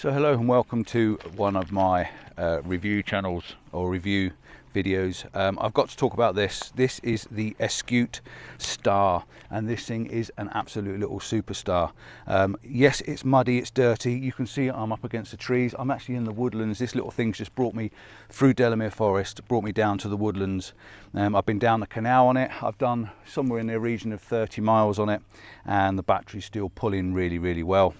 So hello and welcome to one of my review channels or review videos. I've got to talk about this. This is the Eskute Star, and this thing is an absolute little superstar. Yes, it's muddy, it's dirty. You can see I'm up against the trees. I'm actually in the woodlands. This little thing's just brought me through Delamere Forest, brought me down to the woodlands. I've been down the canal on it. I've done somewhere in the region of 30 miles on it, and the battery's still pulling really well.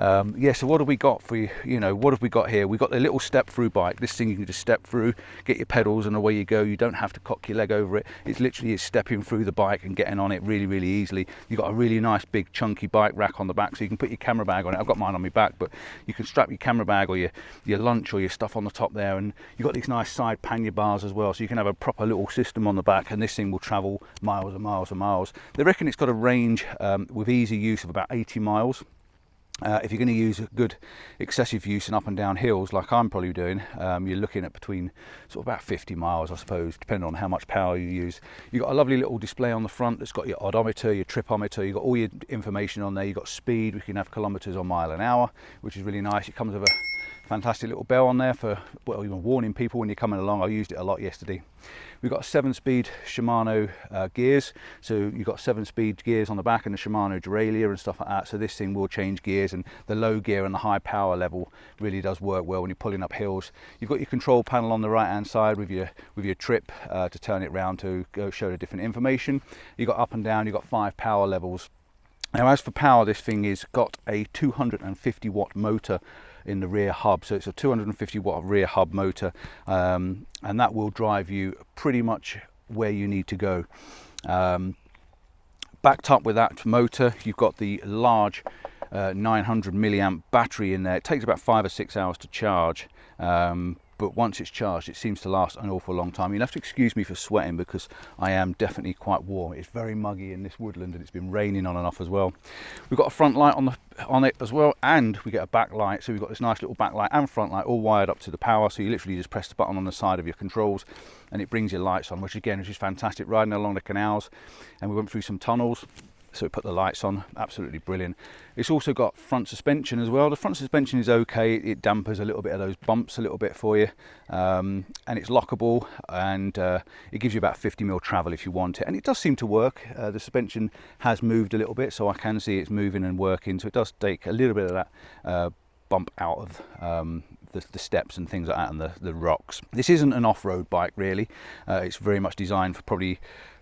Yeah, so what have we got for you? What have we got here? We've got the little step through bike. This thing you can just step through, get your pedals, and away you go. You don't have to cock your leg over it. It's literally stepping through the bike and getting on it really easily. You've got a really nice big chunky bike rack on the back, so you can put your camera bag on it. I've got mine on my back, but you can strap your camera bag or your lunch or your stuff on the top there, and you've got these nice side pannier bars as well, so you can have a proper little system on the back, and this thing will travel miles and miles and miles. They reckon it's got a range with easy use of about 80 miles. If you're going to use a good excessive use and up and down hills like I'm probably doing, you're looking at between sort of about 50 miles, I suppose, depending on how much power you use. You've got a lovely little display on the front that's got your odometer, your tripometer. You've got all your information on there. You've got speed. We can have kilometers or mile an hour, which is really nice. It comes with a fantastic little bell on there for, well, even warning people when you're coming along. I used it a lot yesterday. We've got 7-speed Shimano gears, so you've got 7-speed gears on the back and the Shimano derailleur and stuff like that, so this thing will change gears, and the low gear and the high power level really does work well when you're pulling up hills. You've got your control panel on the right hand side with your trip to turn it round to go show the different information. You've got up and down, you've got 5 power levels. Now as for power, this thing has got a 250 watt motor in the rear hub, so it's a 250 watt rear hub motor, and that will drive you pretty much where you need to go. Backed up with that motor, you've got the large 900 milliamp battery in there. It takes about 5 or 6 hours to charge, but once it's charged, it seems to last an awful long time. You'll have to excuse me for sweating because I am definitely quite warm. It's very muggy in this woodland, and it's been raining on and off as well. We've got a front light on it as well, and we get a back light. So we've got this nice little back light and front light all wired up to the power. So you literally just press the button on the side of your controls, and it brings your lights on, which again is just fantastic. Riding along the canals, and we went through some tunnels, so we put the lights on. Absolutely brilliant. It's also got front suspension as well. The front suspension is okay. It dampers a little bit of those bumps a little bit for you, and it's lockable, and it gives you about 50 mil travel if you want it, and it does seem to work. The suspension has moved a little bit, so I can see it's moving and working, so it does take a little bit of that bump out of the steps and things like that, and the rocks. This isn't an off-road bike really. It's very much designed for probably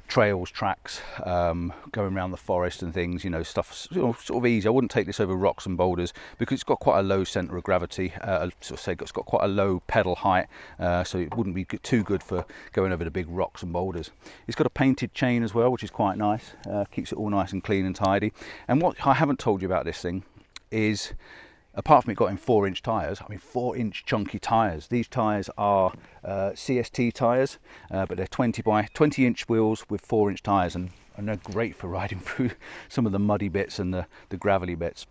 trails, tracks, going around the forest and things, stuff sort of easy. I wouldn't take this over rocks and boulders because it's got quite a low centre of gravity. It's got quite a low pedal height, so it wouldn't be too good for going over the big rocks and boulders. It's got a painted chain as well, which is quite nice. Keeps it all nice and clean and tidy. And what I haven't told you about this thing is, apart from it got in 4-inch tyres, 4-inch chunky tyres. These tyres are CST tyres, but they're 20-inch wheels with 4-inch tyres, and they're great for riding through some of the muddy bits and the gravelly bits.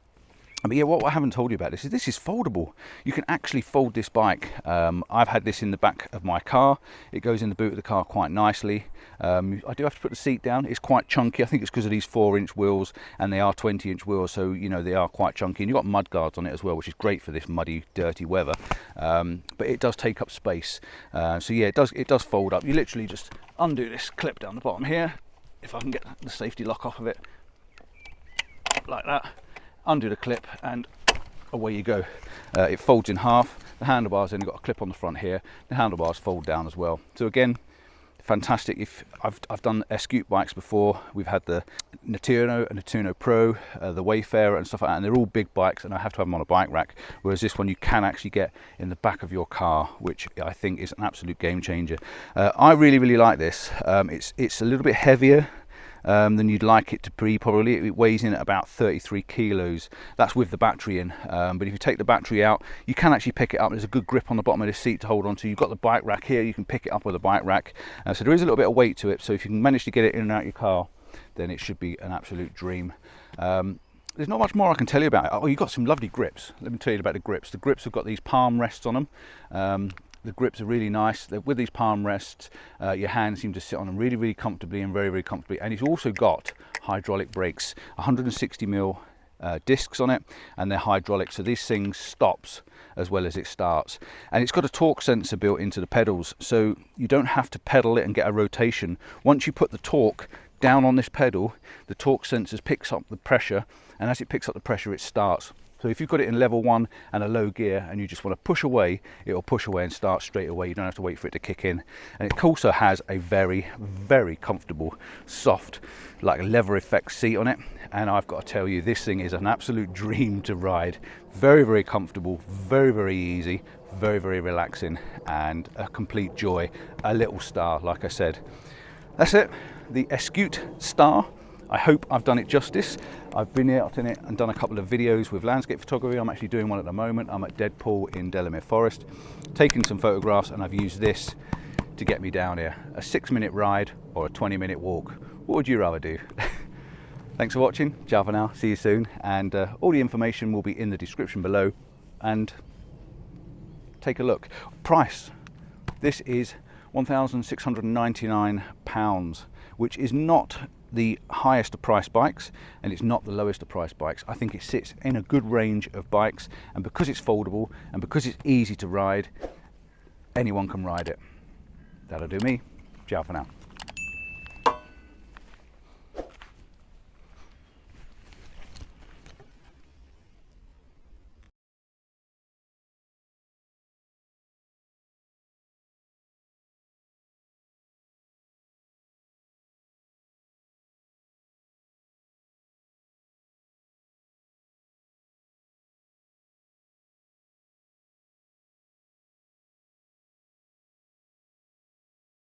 But yeah, what I haven't told you about this is foldable. You can actually fold this bike. I've had this in the back of my car. It goes in the boot of the car quite nicely. I do have to put the seat down. It's quite chunky. I think it's because of these 4-inch wheels, and they are 20-inch wheels, so they are quite chunky. And you've got mud guards on it as well, which is great for this muddy, dirty weather. But it does take up space. So yeah, it does fold up. You literally just undo this clip down the bottom here, if I can get the safety lock off of it, like that. Undo the clip, and away you go. It folds in half. The handlebars then got a clip on the front here. The handlebars fold down as well. So again, fantastic. If I've done Eskute bikes before, we've had the Naturno and Naturno Pro, the Wayfarer and stuff like that, and they're all big bikes, and I have to have them on a bike rack. Whereas this one you can actually get in the back of your car, which I think is an absolute game changer. I really like this. It's a little bit heavier than you'd like it to be. Probably it weighs in at about 33 kilos. That's with the battery in, but if you take the battery out, you can actually pick it up. There's a good grip on the bottom of the seat to hold on to. You've got the bike rack here, you can pick it up with a bike rack, so there is a little bit of weight to it. So if you can manage to get it in and out of your car, then it should be an absolute dream. There's not much more I can tell you about it. Oh, you've got some lovely grips. Let me tell you about the grips. The grips have got these palm rests on them. The grips are really nice. With these palm rests, your hands seem to sit on them really comfortably and very comfortably. And it's also got hydraulic brakes, 160 mil discs on it, and they're hydraulic, so this thing stops as well as it starts. And it's got a torque sensor built into the pedals, so you don't have to pedal it and get a rotation. Once you put the torque down on this pedal, the torque sensor picks up the pressure, and as it picks up the pressure, it starts. So if you've got it in level 1 and a low gear and you just want to push away, it'll push away and start straight away. You don't have to wait for it to kick in. And it also has a very, very comfortable, soft, like leather effect seat on it. And I've got to tell you, this thing is an absolute dream to ride. Very, very comfortable, very, very easy, very, very relaxing, and a complete joy. A little star, like I said. That's it, the Eskute Star. I hope I've done it justice. I've been out in it and done a couple of videos with landscape photography. I'm actually doing one at the moment. I'm at Deadpool in Delamere Forest, taking some photographs, and I've used this to get me down here. A 6-minute ride or a 20-minute walk. What would you rather do? Thanks for watching. Ciao for now. See you soon. And all the information will be in the description below. And take a look. Price. This is £1,699, which is not the highest of price bikes, and it's not the lowest of price bikes. I think it sits in a good range of bikes, and because it's foldable and because it's easy to ride, anyone can ride it. That'll do me. Ciao for now.